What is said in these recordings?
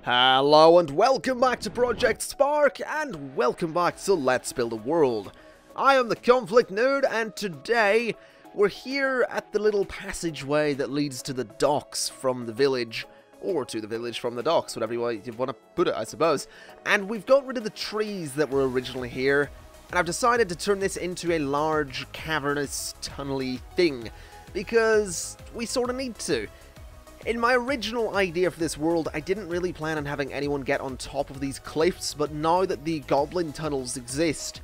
Hello and welcome back to Project Spark, and welcome back to Let's Build a World. I am the ConflictNerd, and today we're here at the little passageway that leads to the docks from the village, or to the village from the docks, whatever way you want to put it, I suppose. And we've got rid of the trees that were originally here, and I've decided to turn this into a large, cavernous, tunnely thing, because we sort of need to. In my original idea for this world, I didn't really plan on having anyone get on top of these cliffs, but now that the goblin tunnels exist,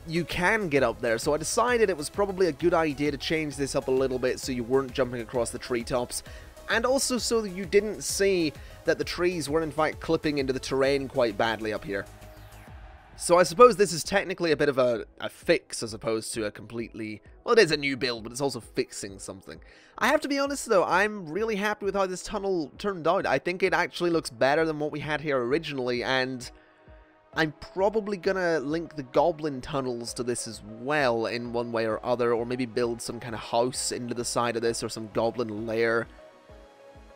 you can get up there, so I decided it was probably a good idea to change this up a little bit so you weren't jumping across the treetops, and also so that you didn't see that the trees were in fact clipping into the terrain quite badly up here. So I suppose this is technically a bit of a fix as opposed to a completely... well, it is a new build, but it's also fixing something. I have to be honest though, I'm really happy with how this tunnel turned out. I think it actually looks better than what we had here originally, and I'm probably gonna link the goblin tunnels to this as well in one way or other, or maybe build some kind of house into the side of this, or some goblin lair.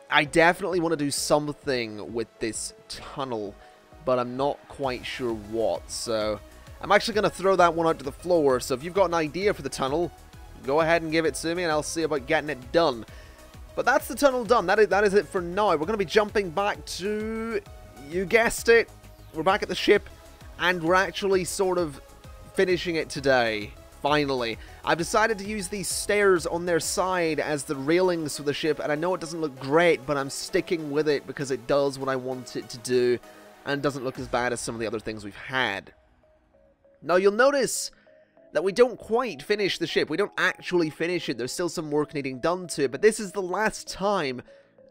I definitely want to do something with this tunnel, but I'm not quite sure what, so I'm actually going to throw that one out to the floor. So if you've got an idea for the tunnel, go ahead and give it to me and I'll see about getting it done. But that's the tunnel done. That is it for now. We're going to be jumping back to, you guessed it, we're back at the ship, and we're actually sort of finishing it today. Finally, I've decided to use these stairs on their side as the railings for the ship, and I know it doesn't look great, but I'm sticking with it because it does what I want it to do, and doesn't look as bad as some of the other things we've had. Now you'll notice that we don't quite finish the ship. We don't actually finish it. There's still some work needing done to it, but this is the last time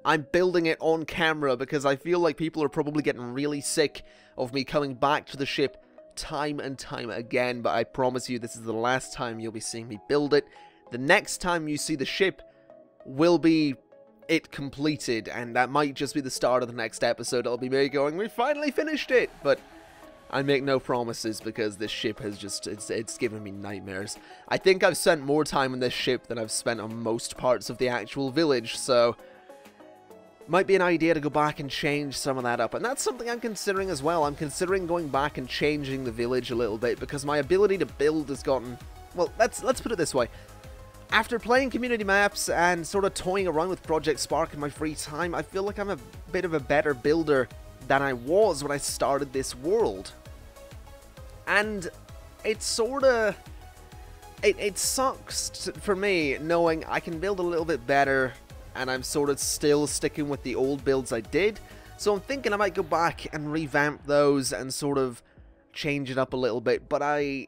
I'm building it on camera because I feel like people are probably getting really sick of me coming back to the ship time and time again, but I promise you this is the last time you'll be seeing me build it. The next time you see the ship will be it completed, and that might just be the start of the next episode. It'll be me going, we finally finished it, but I make no promises because this ship has just, it's given me nightmares. I think I've spent more time on this ship than I've spent on most parts of the actual village, so might be an idea to go back and change some of that up, and that's something I'm considering as well. I'm considering going back and changing the village a little bit because my ability to build has gotten, well, let's put it this way. After playing community maps and sort of toying around with Project Spark in my free time, I feel like I'm a bit of a better builder than I was when I started this world. And it's sort of... It sucks for me knowing I can build a little bit better and I'm sort of still sticking with the old builds I did. So I'm thinking I might go back and revamp those and sort of change it up a little bit, but I'm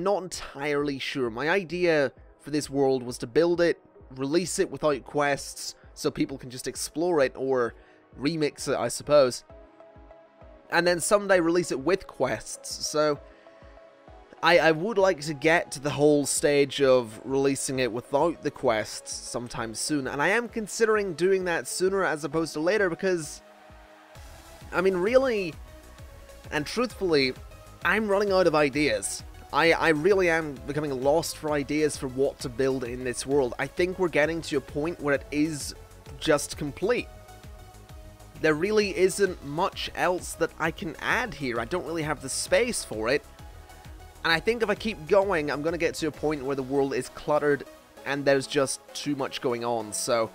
not entirely sure. My idea for this world was to build it, release it without quests, so people can just explore it, or remix it, I suppose, and then someday release it with quests. So I would like to get to the whole stage of releasing it without the quests sometime soon, and I am considering doing that sooner as opposed to later because, I mean, really and truthfully, I'm running out of ideas. I really am becoming lost for ideas for what to build in this world. I think we're getting to a point where it is just complete. There really isn't much else that I can add here. I don't really have the space for it. And I think if I keep going, I'm going to get to a point where the world is cluttered and there's just too much going on. So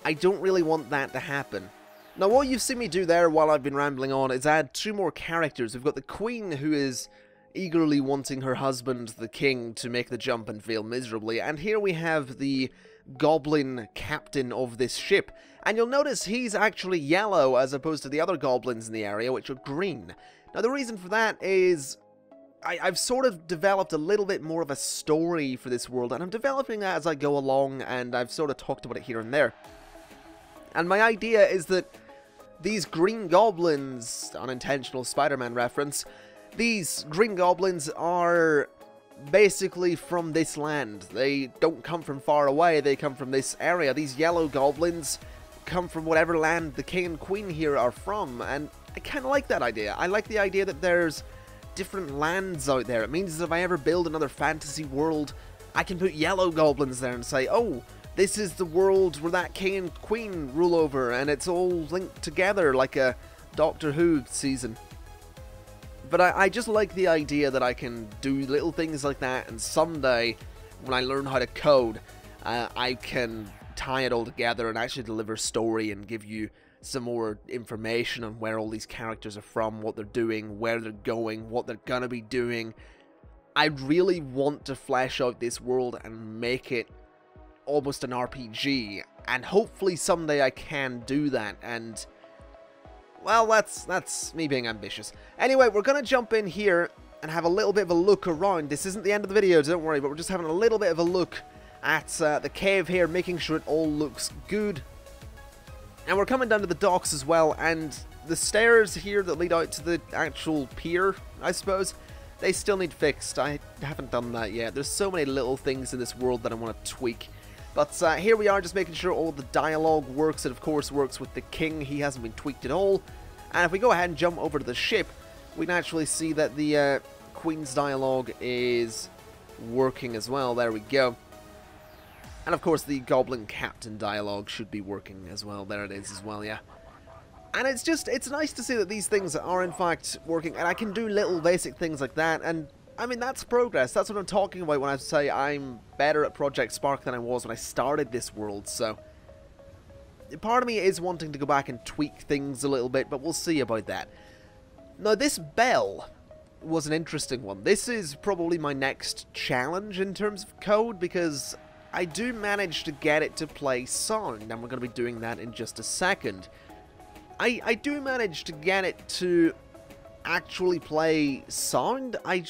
I don't really want that to happen. Now, what you've seen me do there while I've been rambling on is add two more characters. We've got the Queen, who is eagerly wanting her husband, the king, to make the jump and fail miserably. And here we have the goblin captain of this ship. And you'll notice he's actually yellow as opposed to the other goblins in the area, which are green. Now, the reason for that is I've sort of developed a little bit more of a story for this world, and I'm developing that as I go along, and I've sort of talked about it here and there. And my idea is that these green goblins, unintentional Spider-Man reference, these green goblins are basically from this land. They don't come from far away, they come from this area. These yellow goblins come from whatever land the king and queen here are from, and I kind of like that idea. I like the idea that there's different lands out there. It means that if I ever build another fantasy world, I can put yellow goblins there and say, oh, This is the world where that king and queen rule over, and it's all linked together like a Doctor Who season. But I just like the idea that I can do little things like that, and someday, when I learn how to code, I can tie it all together and actually deliver a story and give you some more information on where all these characters are from, what they're doing, where they're going, what they're gonna be doing. I really want to flesh out this world and make it almost an RPG, and hopefully someday I can do that, and well, that's me being ambitious. Anyway, we're gonna jump in here and have a little bit of a look around. This isn't the end of the video, don't worry, but we're just having a little bit of a look at the cave here, making sure it all looks good. And we're coming down to the docks as well, and the stairs here that lead out to the actual pier, I suppose, they still need fixed. I haven't done that yet. There's so many little things in this world that I want to tweak. But here we are, just making sure all the dialogue works. It, of course, works with the king. He hasn't been tweaked at all. And if we go ahead and jump over to the ship, we can actually see that the queen's dialogue is working as well. There we go. And, of course, the goblin captain dialogue should be working as well. There it is as well, yeah. And it's nice to see that these things are, in fact, working. And I can do little basic things like that. And I mean, that's progress. That's what I'm talking about when I say I'm better at Project Spark than I was when I started this world. So, part of me is wanting to go back and tweak things a little bit, but we'll see about that. Now, this bell was an interesting one. This is probably my next challenge in terms of code, because I do manage to get it to play sound, and we're going to be doing that in just a second. I do manage to get it to actually play sound. I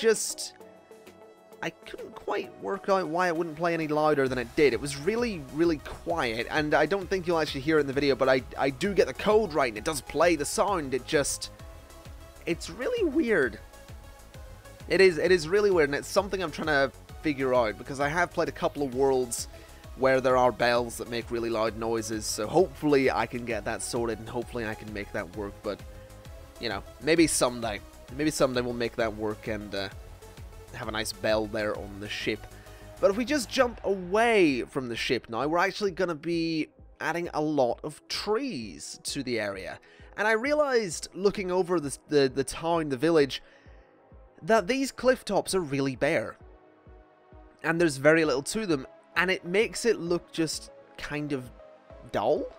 couldn't quite work out why it wouldn't play any louder than it did. It was really, really quiet, and I don't think you'll actually hear it in the video, but I do get the code right, and it does play the sound. It's really weird. It is really weird, and it's something I'm trying to figure out, because I have played a couple of worlds where there are bells that make really loud noises, so hopefully I can get that sorted, and hopefully I can make that work, but you know, maybe someday. Maybe someday we'll make that work and have a nice bell there on the ship. But if we just jump away from the ship now, we're actually going to be adding a lot of trees to the area. And I realized, looking over the town, the village, that these cliff tops are really bare. And there's very little to them, and it makes it look just kind of dull.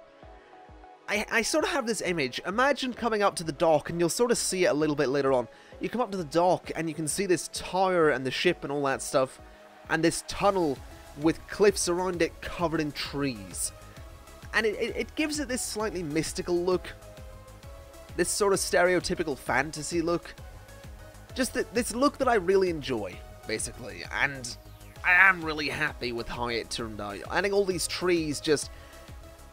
I sort of have this image. Imagine coming up to the dock, and you'll sort of see it a little bit later on. You come up to the dock, and you can see this tower and the ship and all that stuff, and this tunnel with cliffs around it covered in trees. And it gives it this slightly mystical look. This sort of stereotypical fantasy look. Just this look that I really enjoy, basically. And I am really happy with how it turned out. Adding all these trees just...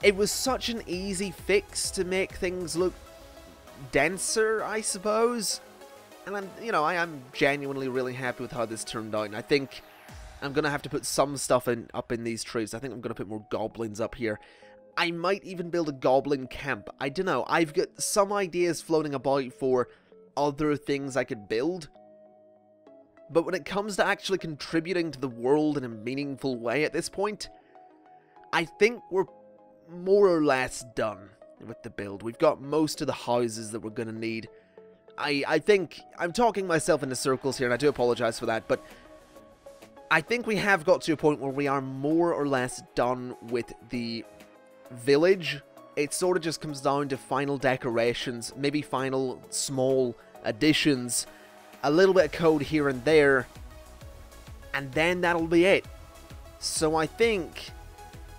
It was such an easy fix to make things look denser, I suppose. And I am genuinely really happy with how this turned out. And I think I'm going to have to put some stuff up in these trees. I think I'm going to put more goblins up here. I might even build a goblin camp. I don't know. I've got some ideas floating about for other things I could build. But when it comes to actually contributing to the world in a meaningful way at this point, I think we're more or less done with the build. We've got most of the houses that we're going to need. I think I'm talking myself into circles here, and I do apologize for that, but I think we have got to a point where we are more or less done with the village. It sort of just comes down to final decorations, maybe final small additions, a little bit of code here and there, and then that'll be it. So I think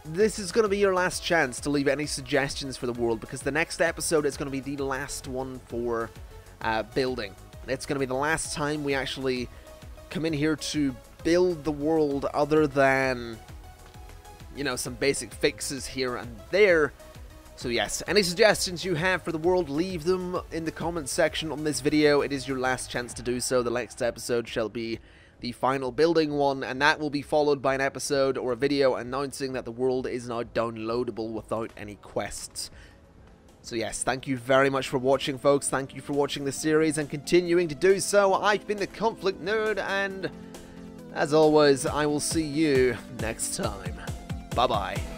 this is going to be your last chance to leave any suggestions for the world, because the next episode is going to be the last one for building. It's going to be the last time we actually come in here to build the world, other than, you know, some basic fixes here and there. So yes, any suggestions you have for the world, leave them in the comments section on this video. It is your last chance to do so. The next episode shall be the final building one, and that will be followed by an episode or a video announcing that the world is now downloadable without any quests. So yes, thank you very much for watching, folks. Thank you for watching the series and continuing to do so. I've been the ConflictNerd, and as always, I will see you next time. Bye-bye.